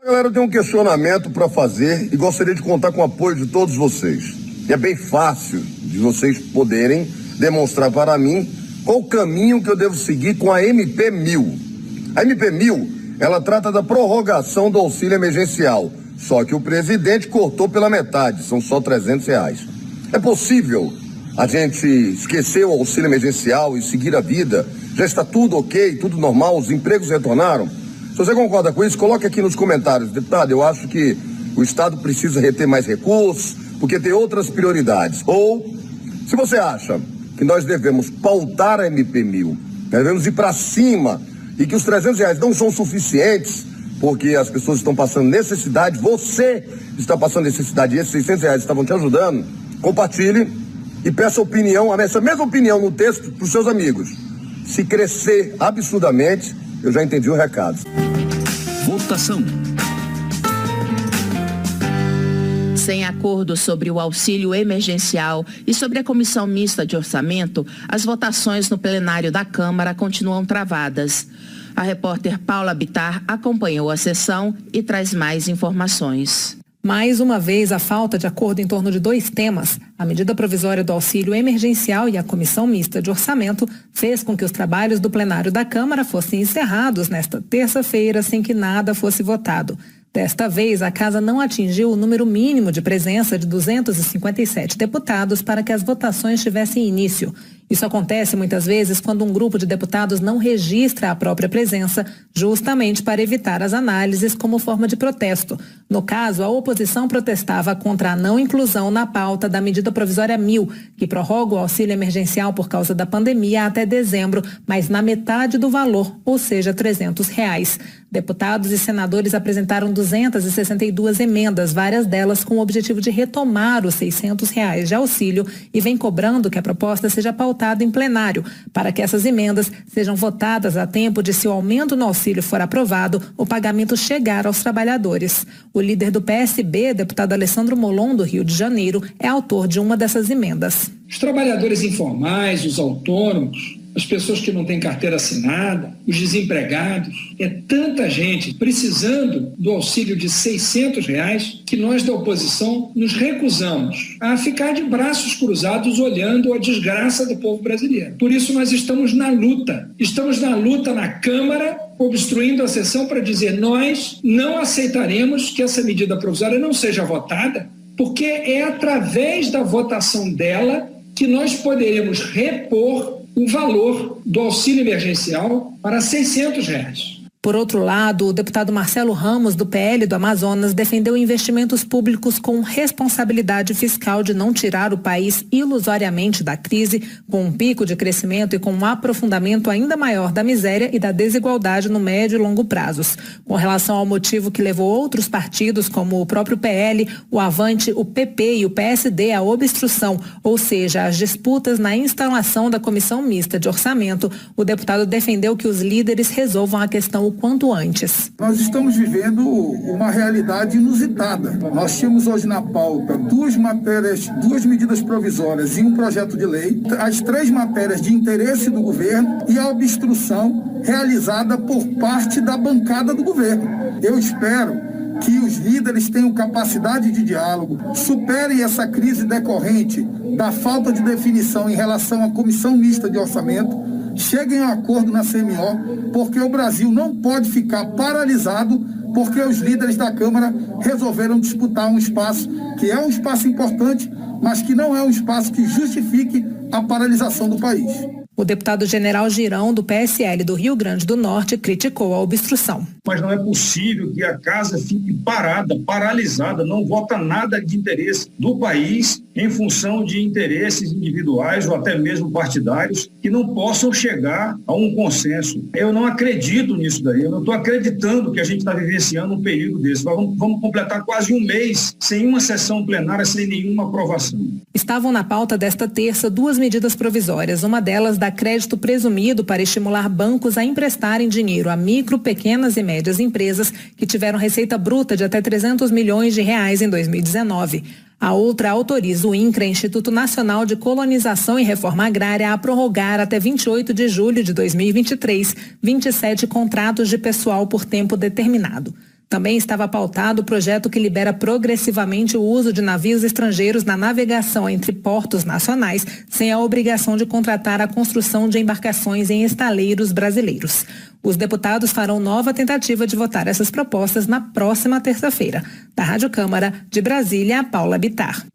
Galera, eu tenho um questionamento para fazer e gostaria de contar com o apoio de todos vocês. E é bem fácil de vocês poderem demonstrar para mim qual o caminho que eu devo seguir com a MP1000. A MP1000, ela trata da prorrogação do auxílio emergencial, só que o presidente cortou pela metade, são só R$300. É possível a gente esquecer o auxílio emergencial e seguir a vida? Já está tudo ok, tudo normal, os empregos retornaram? Se você concorda com isso, coloque aqui nos comentários. Deputado, eu acho que o Estado precisa reter mais recursos, porque tem outras prioridades. Ou, se você acha que nós devemos pautar a MP1000, devemos ir para cima e que os R$300 não são suficientes, porque as pessoas estão passando necessidade, você está passando necessidade e esses R$600 estavam te ajudando, compartilhe e peça opinião, essa mesma opinião no texto para os seus amigos. Se crescer absurdamente, eu já entendi o recado. Votação. Sem acordo sobre o auxílio emergencial e sobre a comissão mista de orçamento, as votações no plenário da Câmara continuam travadas. A repórter Paula Bittar acompanhou a sessão e traz mais informações. Mais uma vez, a falta de acordo em torno de dois temas, a medida provisória do auxílio emergencial e a comissão mista de orçamento, fez com que os trabalhos do plenário da Câmara fossem encerrados nesta terça-feira sem que nada fosse votado. Desta vez, a casa não atingiu o número mínimo de presença de 257 deputados para que as votações tivessem início. Isso acontece muitas vezes quando um grupo de deputados não registra a própria presença, justamente para evitar as análises como forma de protesto. No caso, a oposição protestava contra a não inclusão na pauta da medida provisória 1000, que prorroga o auxílio emergencial por causa da pandemia até dezembro, mas na metade do valor, ou seja, R$300. Deputados e senadores apresentaram 262 emendas, várias delas com o objetivo de retomar os R$600 de auxílio e vem cobrando que a proposta seja pautada em plenário, para que essas emendas sejam votadas a tempo de, se o aumento no auxílio for aprovado, o pagamento chegar aos trabalhadores. O líder do PSB, deputado Alessandro Molon, do Rio de Janeiro, é autor de uma dessas emendas. Os trabalhadores informais, os autônomos, as pessoas que não têm carteira assinada, os desempregados, é tanta gente precisando do auxílio de R$600 que nós da oposição nos recusamos a ficar de braços cruzados olhando a desgraça do povo brasileiro. Por isso nós estamos na luta na Câmara, obstruindo a sessão para dizer: nós não aceitaremos que essa medida provisória não seja votada, porque é através da votação dela que nós poderemos repor o valor do auxílio emergencial para R$600. Por outro lado, o deputado Marcelo Ramos, do PL do Amazonas, defendeu investimentos públicos com responsabilidade fiscal de não tirar o país ilusoriamente da crise, com um pico de crescimento e com um aprofundamento ainda maior da miséria e da desigualdade no médio e longo prazos. Com relação ao motivo que levou outros partidos, como o próprio PL, o Avante, o PP e o PSD à obstrução, ou seja, as disputas na instalação da comissão mista de orçamento, o deputado defendeu que os líderes resolvam a questão o quanto antes. Nós estamos vivendo uma realidade inusitada. Nós tínhamos hoje na pauta duas medidas provisórias e um projeto de lei, as 3 matérias de interesse do governo e a obstrução realizada por parte da bancada do governo. Eu espero que os líderes tenham capacidade de diálogo, superem essa crise decorrente da falta de definição em relação à comissão mista de orçamento, cheguem a um acordo na CMO, porque o Brasil não pode ficar paralisado porque os líderes da Câmara resolveram disputar um espaço que é um espaço importante, mas que não é um espaço que justifique a paralisação do país. O deputado General Girão, do PSL do Rio Grande do Norte, criticou a obstrução. Mas não é possível que a casa fique paralisada, não vota nada de interesse do país em função de interesses individuais ou até mesmo partidários que não possam chegar a um consenso. Eu não acredito nisso daí, eu não estou acreditando que a gente está vivenciando um período desse. Vamos completar quase um mês sem uma sessão plenária, sem nenhuma aprovação. Estavam na pauta desta terça 2 medidas provisórias, uma delas dá crédito presumido para estimular bancos a emprestarem dinheiro a micro, pequenas e médias empresas que tiveram receita bruta de até R$300 milhões em 2019. A outra autoriza o INCRA, Instituto Nacional de Colonização e Reforma Agrária, a prorrogar até 28 de julho de 2023 27 contratos de pessoal por tempo determinado. Também estava pautado o projeto que libera progressivamente o uso de navios estrangeiros na navegação entre portos nacionais, sem a obrigação de contratar a construção de embarcações em estaleiros brasileiros. Os deputados farão nova tentativa de votar essas propostas na próxima terça-feira. Da Rádio Câmara, de Brasília, Paula Bittar.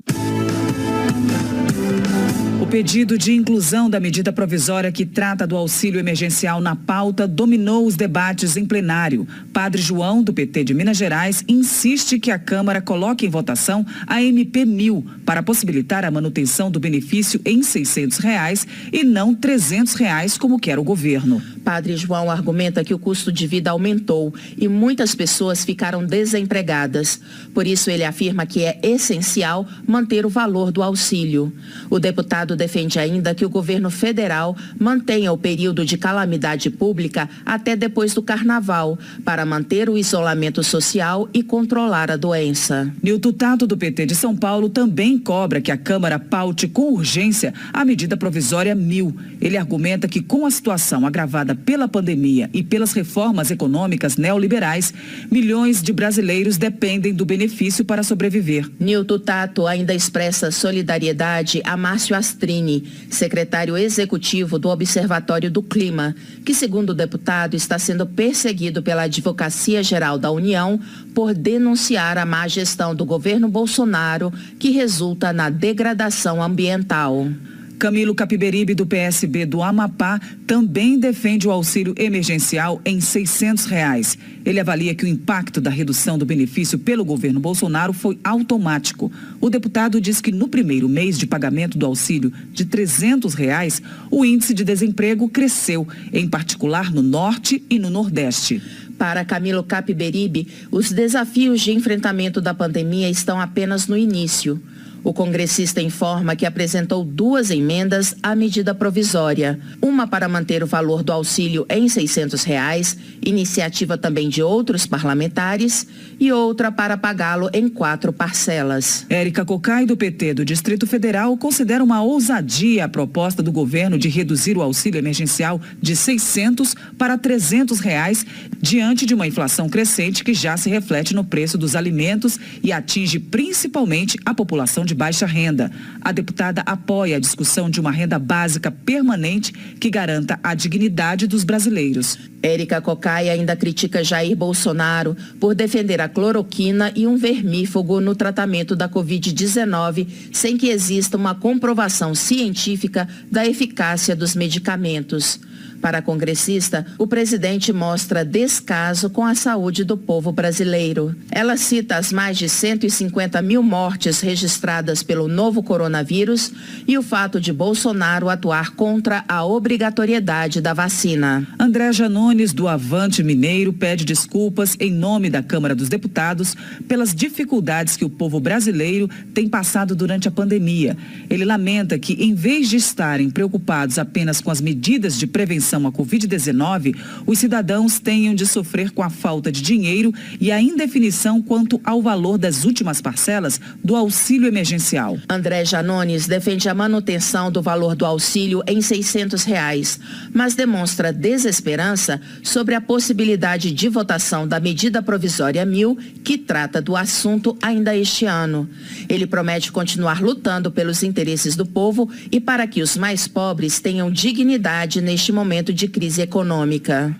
O pedido de inclusão da medida provisória que trata do auxílio emergencial na pauta dominou os debates em plenário. Padre João, do PT de Minas Gerais, insiste que a Câmara coloque em votação a MP 1000 para possibilitar a manutenção do benefício em R$ 600 e não R$ 300 como quer o governo. Padre João argumenta que o custo de vida aumentou e muitas pessoas ficaram desempregadas. Por isso, ele afirma que é essencial manter o valor do auxílio. O deputado defende ainda que o governo federal mantenha o período de calamidade pública até depois do carnaval, para manter o isolamento social e controlar a doença. Nilton Tato, do PT de São Paulo, também cobra que a Câmara paute com urgência a medida provisória 1000. Ele argumenta que, com a situação agravada pela pandemia e pelas reformas econômicas neoliberais, milhões de brasileiros dependem do benefício para sobreviver. Nilton Tato ainda expressa solidariedade a Márcio Astrini, secretário executivo do Observatório do Clima, que, segundo o deputado, está sendo perseguido pela Advocacia Geral da União por denunciar a má gestão do governo Bolsonaro, que resulta na degradação ambiental. Camilo Capiberibe, do PSB do Amapá, também defende o auxílio emergencial em R$ 600. Ele avalia que o impacto da redução do benefício pelo governo Bolsonaro foi automático. O deputado diz que no primeiro mês de pagamento do auxílio de R$ 300, o índice de desemprego cresceu, em particular no Norte e no Nordeste. Para Camilo Capiberibe, os desafios de enfrentamento da pandemia estão apenas no início. O congressista informa que apresentou 2 emendas à medida provisória. Uma para manter o valor do auxílio em R$ 600, iniciativa também de outros parlamentares, e outra para pagá-lo em 4 parcelas. Érica Cocai, do PT do Distrito Federal, considera uma ousadia a proposta do governo de reduzir o auxílio emergencial de R$ 600 para R$ 300, diante de uma inflação crescente que já se reflete no preço dos alimentos e atinge principalmente a população de baixa renda. A deputada apoia a discussão de uma renda básica permanente que garanta a dignidade dos brasileiros. Érica Cocai ainda critica Jair Bolsonaro por defender a cloroquina e um vermífugo no tratamento da Covid-19, sem que exista uma comprovação científica da eficácia dos medicamentos. Para a congressista, o presidente mostra descaso com a saúde do povo brasileiro. Ela cita as mais de 150 mil mortes registradas pelo novo coronavírus e o fato de Bolsonaro atuar contra a obrigatoriedade da vacina. André Janones, do Avante Mineiro, pede desculpas em nome da Câmara dos Deputados pelas dificuldades que o povo brasileiro tem passado durante a pandemia. Ele lamenta que, em vez de estarem preocupados apenas com as medidas de prevenção à Covid-19, os cidadãos tenham de sofrer com a falta de dinheiro e a indefinição quanto ao valor das últimas parcelas do auxílio emergencial. André Janones defende a manutenção do valor do auxílio em R$ 600, mas demonstra desesperança sobre a possibilidade de votação da medida provisória 1000, que trata do assunto ainda este ano. Ele promete continuar lutando pelos interesses do povo e para que os mais pobres tenham dignidade neste momento de crise econômica.